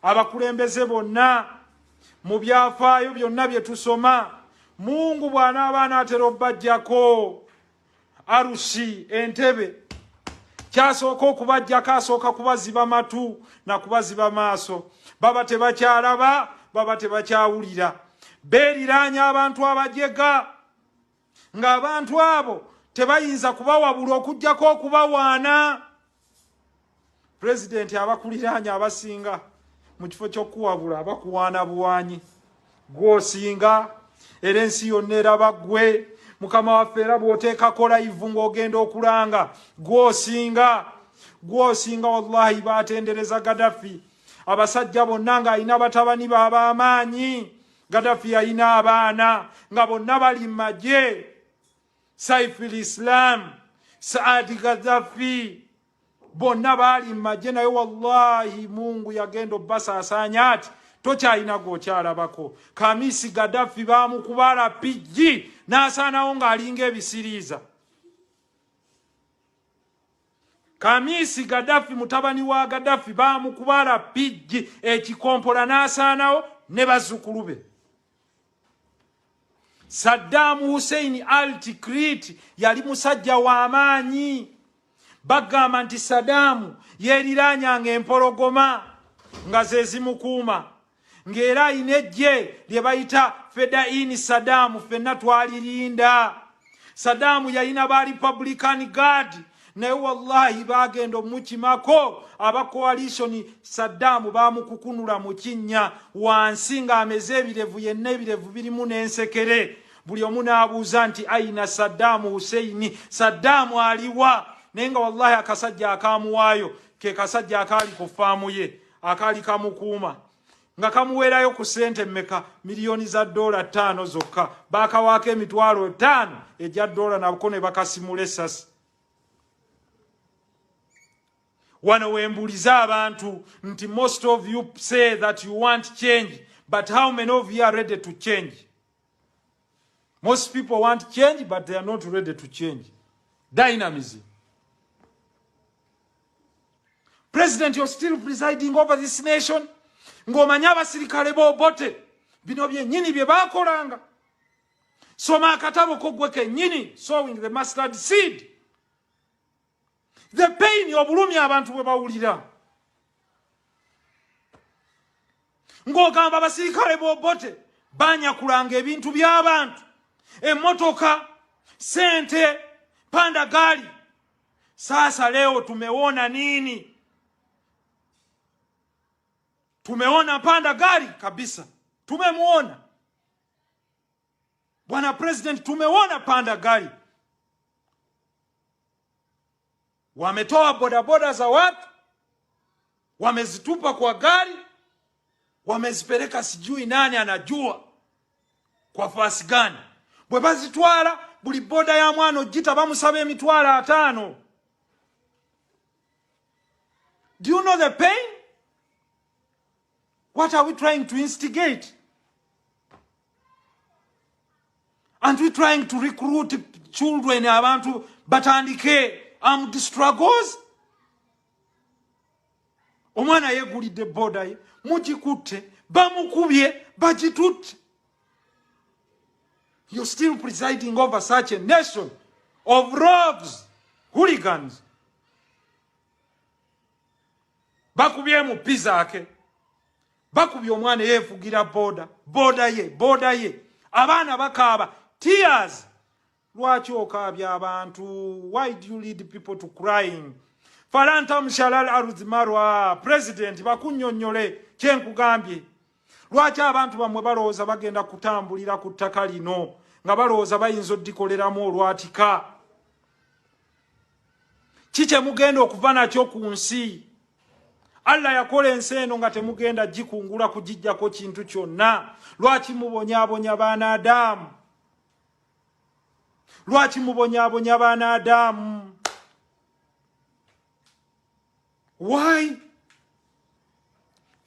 abakulembeze bonna mu byafaayo byonna bye tusoma Mungu bw'anaaba anaatera obbajjako Arusi Entebbe kyasooka okubajjako asooka kubaziba matu na kubaziba maaso baba tebakyalaba baba tebakyawulira beeriraanya abantu abajega ng'abantu abo tebayinza kubawabula okujjako okubawaana President abakuliraanya abasinga mu kifo ky'okuwabula abakuwaana buwaanyi gw'osinga era ensi yonna eraba ggwe Mukama waffe era bw'oteekako live ng'ogenda okulanga gw'osinga wallahi baatendereza Gaddafi abasajja bonna ng'alina batabani b'ab'amaanyi Gaddafi yalina abaana nga bonna bali mu magye Saif al-Islam Saadi Gaddafi bonna baali mu magye naye wallahi Mungu yagenda obbasaasaanya ati tokyalina gw'okyalabako Kamisi Gaddafi baamukubala pijji n'asaanawo ng'alinga ebisiriiza Kamisi Gaddafi mutabani wa Gaddafi baamukubala pijji ekikompola n'asaanawo ne bazzukulu be Saddam Hussein al-Tikrit yali musajja w'amaanyi bagamba nti Saddam yeeriraanyanga empologoma nga ze zimukuuma ng'era ayina eggye lye bayita Fedaini Saddam ffenna twalirinda Saddam yalina ba Republican Guard naye wallahi bagenda omukimako aba coalition Saddam bamukukunula mu kinnya wansi ng'ameze ebirevu yenna ebirevu birimu n'ensekere buli omu n'abuuza nti aina Saddam Hussein Saddam aliwa naye nga wallahi akasajja akaamuwaayo ke kasajja akaali ku faamu ye akaali kamukuuma nga kamuweerayo ku ssente mmeka miliyoni za $5 zokka baakawaako emitwalo 5 ejja $, nabako ne bakasimula essasi wano wembuliza abantu nti most of you say that you want change but how many of you are ready to change? Most people want change but they are not ready to change. Dynamism. President, you're still presiding over this nation. Ng'omanya abasirikale bobote bino byennyini bye baakolanga. Soma akatabo ko gwe kennyini sowing the mustard seed. The pain obulumi abantu bwe bawulira. Ng'ogamba abasirikale bobote banyakulanga ebintu by'abantu. Emmotoka, sente, panda gari. Sasa leo tumeona nini? Tumeona panda gari kabisa. Tumemuona. Bwana President, tumeona panda gari. Wametoa bodaboda za watu, wamezitupa kwa gari, wamezipeleka sijui nani anajua kwa fasi gani. Bwe bazitwala buli boda ya mwana ojita bamusaba emitwalo 5. Do you know the pain? What are we trying to instigate? Aren't we trying to recruit children abantu batandike armed struggles? Omwana yegulidde boda ye mugikutte bamukubye bagitutte. You're still presiding over such a nation of rogues, hooligans. Bakubye mu pizza ake. Bakubye omwana yeefugira boda ye. Abaana bakaaba tears. Lwaki okaabya abantu? Why do you lead people to crying? Falanta mshalal aruzmarwa. President bakunnyonnyole kyenkugambye. Lwaki abantu bamwe balowooza bagenda kutambulira ku ttaka lino nga balowooza bayinza oddikoleramu olwatika? Kiki mugenda okuva nakyo ku nsi? Allah yakola ensi eno nga temugenda gikungula kugijjako kintu kyonna. Lwaki mubonyaabonya baana Adamu? Lwaki mubonyaabonya baana Adamu? Why?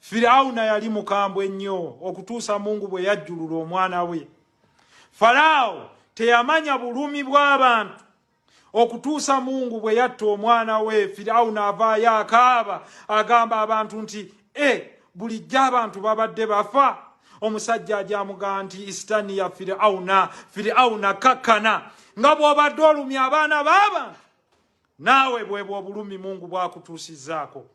Firauna yali mukambwe nnyo okutuusa Mungu bwe yajjulula omwana we. Farao teyamanya bulumi bw'abantu okutuusa Mungu bwe yatta omwana we. Firauna avaayo akaaba agamba abantu nti bulijjo abantu babadde bafa omusajja ajamuga nti istani ya Firauna kakkana nga bw'obadde olumya abaana b'abantu naawe bwebwo obulumi Mungu bwakutuusizaako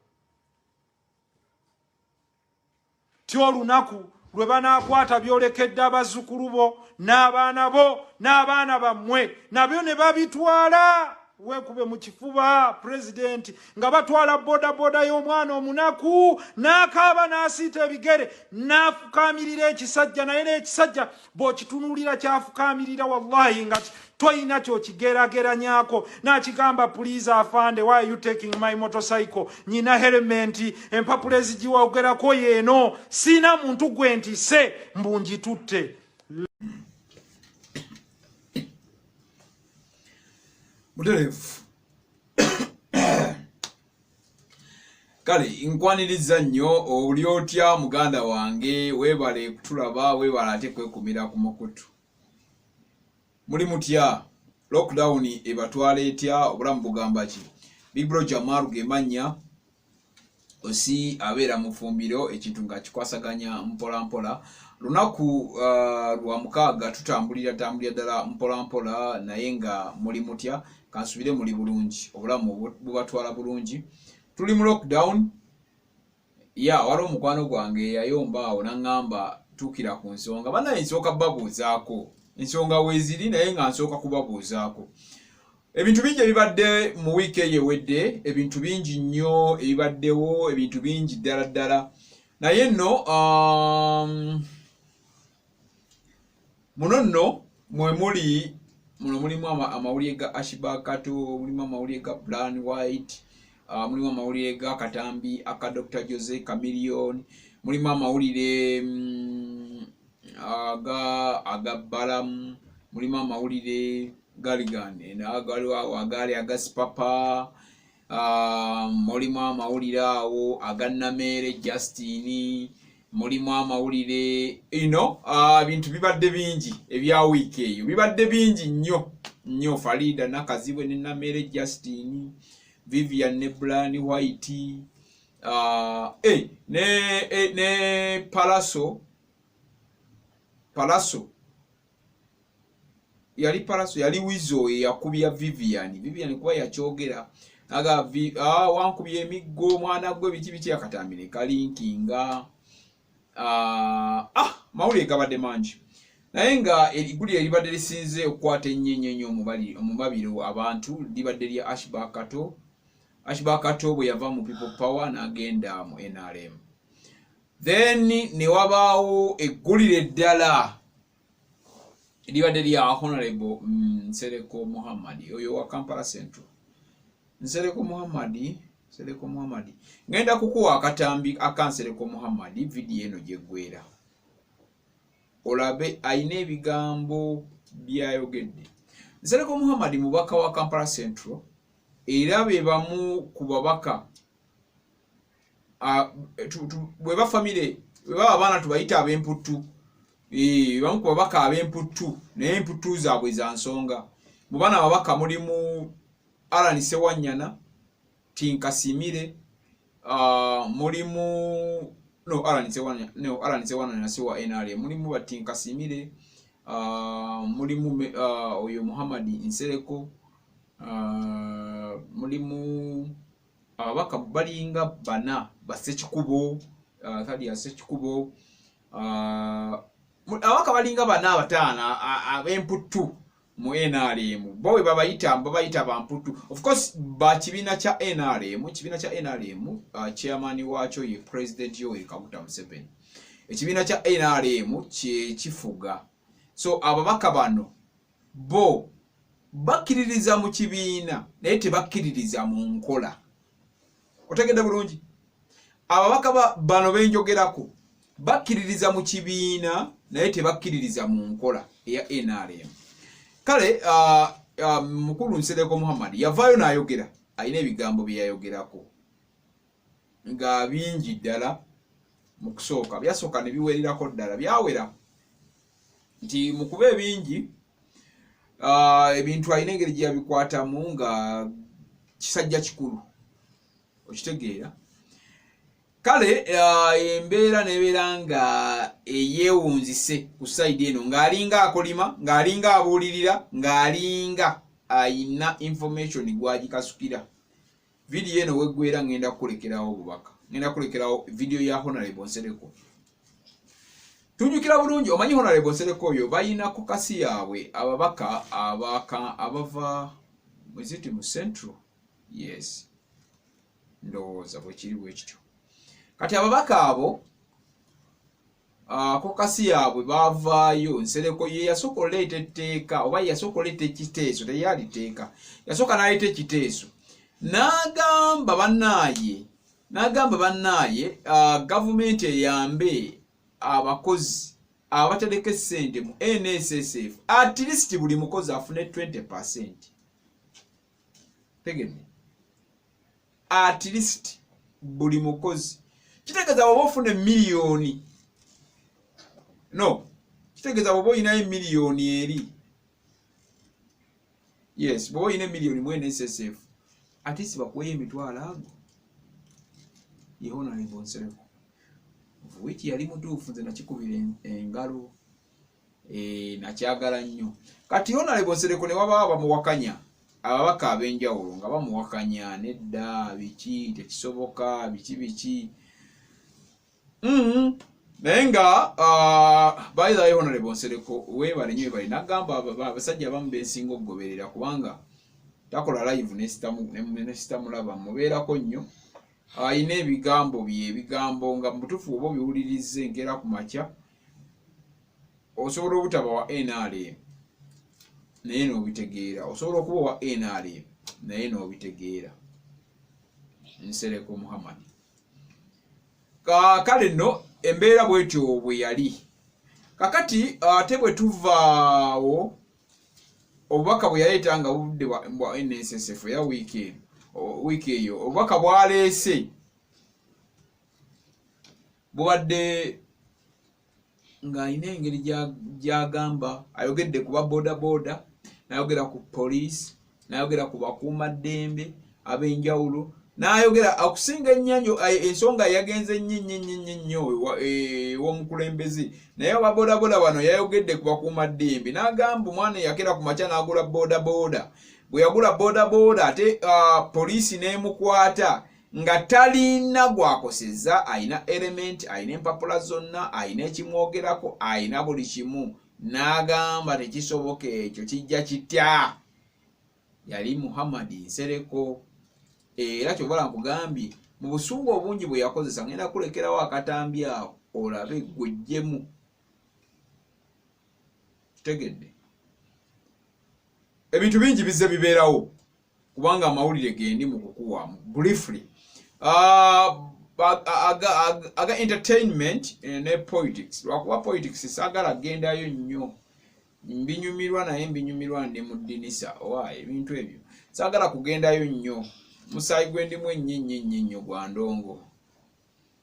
ti olunaku lwe banaakwata byolekedde abazzukulu bo n'abaana bammwe nabyo ne babitwala wekube mu kifuba president nga batwala boda y'omwana omunaku n'akaaba n'asiita ebigere n'afukamirira ekisajja naye n'ekisajja bw'okitunulira kyafukamirira wallahi nga toyina ky'okigerageranyako n'akigamba please afande why are you taking my motorcycle nyina helmet empapula ezigiwogerako yeeno sina muntu gwe ntise mbungitutte Muterefu kale nkwaniriza nnyo oli otya muganda wange webale kutulaba webale ate kwekumira ku mukutu muli mutya lockdown ebatwala etya obulamu bugamba ki Big Bro Jamaru gemanya osi abeera mu fumbiro ekintu nga kikwasaganya mpola lunaku lwa mukaaga tutambulira ddala mpola naye nga muli mutya kansubire muli bulungi obulamu bubatwala bulungi tuli mu lockdown wali omukwano gwange yayomba awo n'angamba tuukira ku nsonga banaye nsooka babuuzaako ensonga weeziri naye nga nsooka kubabuuzaako ebintu bingi ebibadde mu wiiki eyo ewedde ebintu bingi nnyo ebibaddewo ebintu bingi ddala naye nno muno nno mwe muli muno mulimu amawulire ga Ashibakato mulimu amawulire ga Plan White mulimu amawulire ga Katambi aka Dr. Jose Chameleone mulimu amawulire aga Balamu mulimu amawulire galigane agali aga Spapa mulimu amawulire awo aga Namere Justine mulimu amawulire bintu bibadde bingi ebya wiiki eyo bibadde bingi nnyo Farida Nakazibwe ne Namere Justine Vivian ne Plan White ne Palaso yali Wizo yakubya Vivian kuba yakyogera aga wankubye emiggo mwana gwe biki yakatambire kalinkinga mawulire gabadde mangi naye nga eggulire libadde lisinze okukwata ennyo omubabiro abantu libadde lya Ashibakato bwe yava mu People Power n'agenda mu NRM then ne wabaawo eggulire ddala libadde lya Honorable Nsereko Muhammad oyo wa Kampala Central Nsereko Muhammad ngenda kukuwa akatambi aka Nsereko Muhammad video eno gyegwera olabe ayina ebigambo byayogedde Nsereko Muhammad mubaka wa Kampala Central era be bamu ku babaka bwe bafamile bwe abaana tubayita ab'emputtu bamu ku babaka ab'emputtu naye emputtu zaabwe za nsonga mu bana babaka mulimu Alan Sewanyana Tinkasimire mulimu Alan Sewanyana siwa NRM mulimu Batinkasimire mulimu oyo Muhammad Nsereko mulimu ababaka balinga bana Basekikubo kadi Sekikubo ababaka balinga bana batana ab'emputtu mu NRM bowe babayita bamputu of course ba kibina kya NRM chairman wacho ye President Yoweri Kaguta Museveni ekibina kya NRM kifuga so ababaka bano bo bakiririza mu kibiina naye tebakkiririza mu nkola otegedde bulungi ababaka bano benjogerako bakkiririza mu kibiina naye tebakkiririza mu nkola eya NRM kale mukulu Nsereko Muhammad yavaayo n'ayogera ayina ebigambo bye yayogerako nga bingi ddala mu kusooka byasooka ne biweererako ddala byawera nti mu kuba ebingi ebintu ayina engeri gye yabikwatamu nga kisajja kikulu okitegeera kale embeera nebeera nga eyewunzise ku side eno ng'alinga akolima ng'alinga abuulirira ng'alinga ayina information gwagikasukira. Video eno weggwera ngenda kukolekerawo obubaka, ngenda kukolekerawo video ya Honorable Nsereko. Tunjukira bulungi omanyi Honorable Nsereko oyo bayina kokasi yaabwe ababaka abava mweziti mu Central. Yes, ndowooza bwe kiri bwe kityo. Kati ababaka abo kokasi yaabwe bavaayo. Nsereko ye yasooka oleeta etteeka oba yasooka oleeta ekiteeso, teyaliteeka, yasooka n'aleeta ekiteeso n'agamba bannaaye gavumenti eyambe abakozi abatereka essente mu NSSF at least buli mukozi afune 20%. Tegedde, at least buli mukozi. Kitegeeza bw'oba ofuna miliyoni, no, kitegeeza bw'oba olinayo miliyoni eri, yes, bw'oba olina miliyoni mu NSSF at least bakuweyo emitwalo ago. Ye Honorable Nsereko wiki yali mutuufu, nze nakikubira engalo, nakyagala nnyo. Kati Honorable Nsereko ne wabaawo bamuwakanya, ababaka ab'enjawulo nga bamuwakanya, nedda biki tekisoboka, biki naye nga bayizayo Honorable Nsereko weebale nnyo weebale, n'agamba abasajja abamu bensinga okugoberera kubanga takola live nesitamulaba, mubeerako nnyo. Ayina ebigambo ebigambo nga mutuufu oba obiwulirize enkeera ku makya osobola obutaba wa NRM naye n'obitegeera, osobola okuba wa NRM naye n'obitegeera. Nsereko Muhammad. Kale nno embeera bwetyo bwe yali. Kakati ate bwe tuvaawo obubaka bwe yaleeta nga budde bwa NSSF ya wiki eyo, obubaka bwaleese bubadde ng'alina engeri gy'agamba. Ayogedde ku babodaboda, n'ayogera ku poliisi, n'ayogera ku bakuumaddembe ab'enjawulo, n'ayogera okusinga ensonga yagenze nnyo ew'omukulembeze. Naye ababodaboda bano yayogedde ku bakuumaddembe, n'agamba omwana yakera ku makya n'agula bodaboda. Bwe yagula bodaboda ate poliisi n'emukwata nga talina gwakosezza, ayina element, ayina empapula zonna, ayina ekimwogerako, ayina buli kimu. N'agamba tekisoboka, ekyo kijja kitya. Yali Muhammad Nsereko. Era kyobala nkugambye mu busungu obungi bwe yakozesa, ngenda kulekerawo akatambi awo olabe gwejjemu. Kitegedde ebintu bingi bizze bibeerawo kubanga amawulire gendi mu kukuwa briefly. Aga entertainment ne politics, lwakuba politics saagala gendayo nnyo, mbinyumirwa naye mbinyumirwa ndi mu ddinisa owa ebintu ebyo saagala kugendayo nnyo. Musaayi gwendimu ennyo gwa ndongo,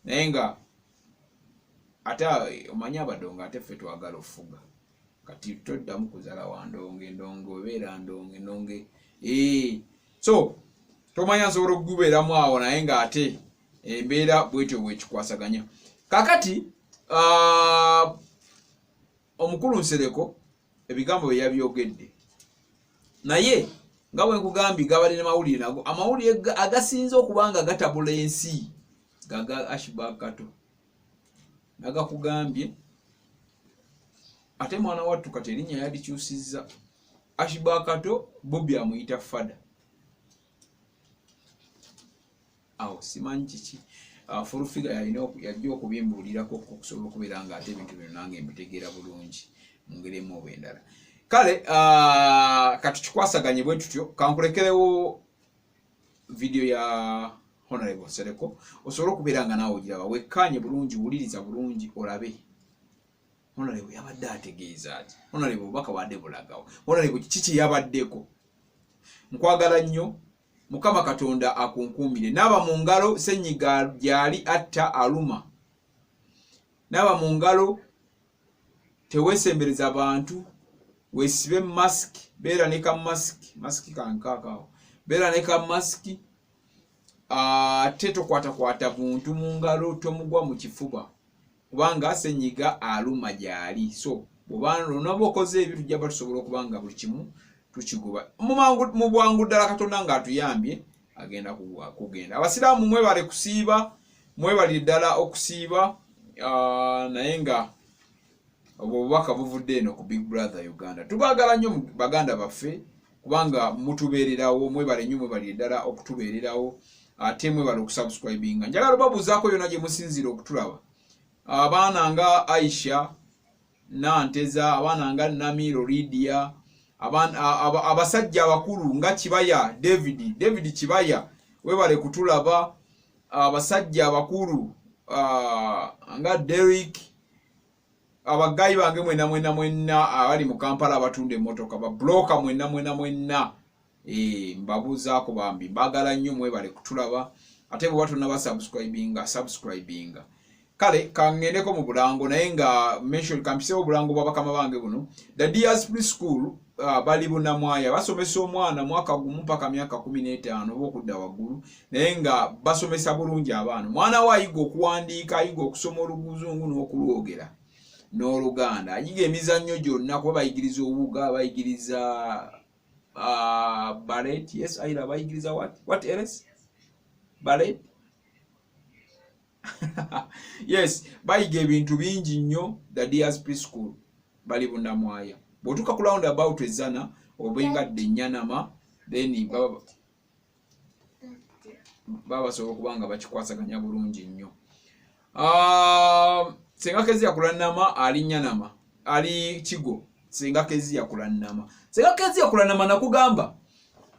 naye nga ate omanyi abadongo ate ffe twagala ofuga. Kati toddamu kuzala wa ndonge, ndongo obeera ndonge. So tomanya nsobola okugubeeramu awo naye nga ate embeera bwetyo bwekikwasaganya. Kakati omukulu Nsereko ebigambo bye yabyogedde, naye nga bwe nkugambye gabali n'amawulire nago, amawulire agasinze okubanga gatabula ensi gaga Ashibakato nagakugambye. Ate mwana wattu kati erinnya yalikyusizza. Ashibakato Bobby amuyita Fada. Awo simanyi kiki full figure yajja okubimbuulirako okusobola okubeera nga ate ebintu bino nange mbitegeera bulungi mu ngeri emu oba endala. Kale kati kikwasaganye bwe tutyo, kankulekerewo video ya Honorable Nsereko osobola okubeera nga naawe ogiraba, wekkaanye bulungi, wuliriza bulungi olabe Honorable yabadde ategeeza ati, Honorable obubaka bwadde bulagawo, Honorable kiki yabaddeko. Nkwagala nnyo, Mukama Katonda akunkuumire. Naaba mu ngalo ssenyiga gyali atta aluma, naaba mu ngalo teweesembereza abantu, weesibe mask, beera ne ka mask kankakawo, beera ne ka mask. ate tokwatakwata buntu mu ngalo tomugwa mu kifuba kubanga senyiga aluma gyali. So bw'oba okoze ebyo tujja batusobola okubanga buli kimu tukigoba mu bwangu ddala Katonda ng'atuyambye agenda kugenda. Abasiraamu mwebale kusiiba, mwebale ddala okusiiba, naye nga obubaka buvudde eno ku Big Brother Uganda. Tubaagala nnyo baganda baffe kubanga mutubeererawo, mwebale nnyo mwebale ddala okutubeererawo, ate mwebale okusubscribinga. Njagala babuuzaako yonna gye musinzira okutulaba. Abaana nga Aisha Nanteza, abaana nga Namiro Lydia, abasajja abakulu nga Kibaya David Kibaya, webale kutulaba. Abasajja abakulu nga Derek, abagayi bange mwenna abali mu Kampala abatunda emmotoka, babloka mwenna mbabuuzaako bambi mbagala nnyo mwebale kutulaba, ate bwe batonna subscribinga. Kale kangendeko mu bulango naye nga mention kampisewo bulango bwa bakama bange buno. The Diaz Preschool bali Bunamwaya basomesa omwana mwaka gumu mpaka myaka 15 oba okudda waggulu, naye nga basomesa bulungi abaana. Mwana we ayiga okuwandiika, ayiga okusoma Oluguzungu n'okulwogera n'Oluganda, ayiga emizannyo gyonna kuba bayigiriza obuga, bayigiriza ballet. Yes, Aira bayigiriza what else? Ballet. Yes, bayiga ebintu bingi nnyo. The Diaz Preschool bali Bunamwaya. Bwotuka ku roundabout ezana obengadde Nyanama, then baba sobola kubanga bakikwasaganya bulungi nnyo. Senga Kezia Kulanama ali Nyanama, ali Kigo. Senga Kezia Kulanama, Senga Kezia Kulanama nakugamba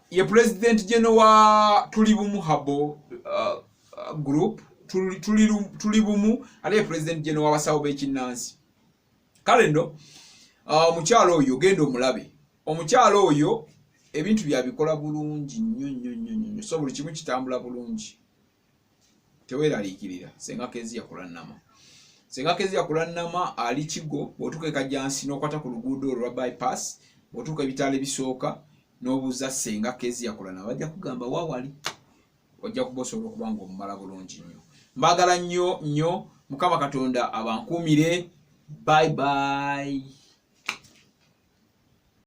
ye President General wa Tulibumu Habo group. Tulibumu ali President General wa Basawo b'Ekinnansi. Kale nno omukyalo oyo genda omulabe. Omukyalo oyo ebintu byabikola bulungi nnyo, so buli kimu kitambula bulungi. Teweeraliikirira. Senga Kezia Kulanama, Senga Kezia Kulanama ali Kigo. Bw'otuuka e Kajjansi n'okwata ku luguudo olwa bypass, bw'otuuka ebitaala ebisooka n'obuuza Senga Kezia Kulanama, bajja kugamba waawali, ojja kubosobola okubanga omumala bulungi nnyo. Mbagala nnyo, Mukama Katonda abankuumire. Bye bye.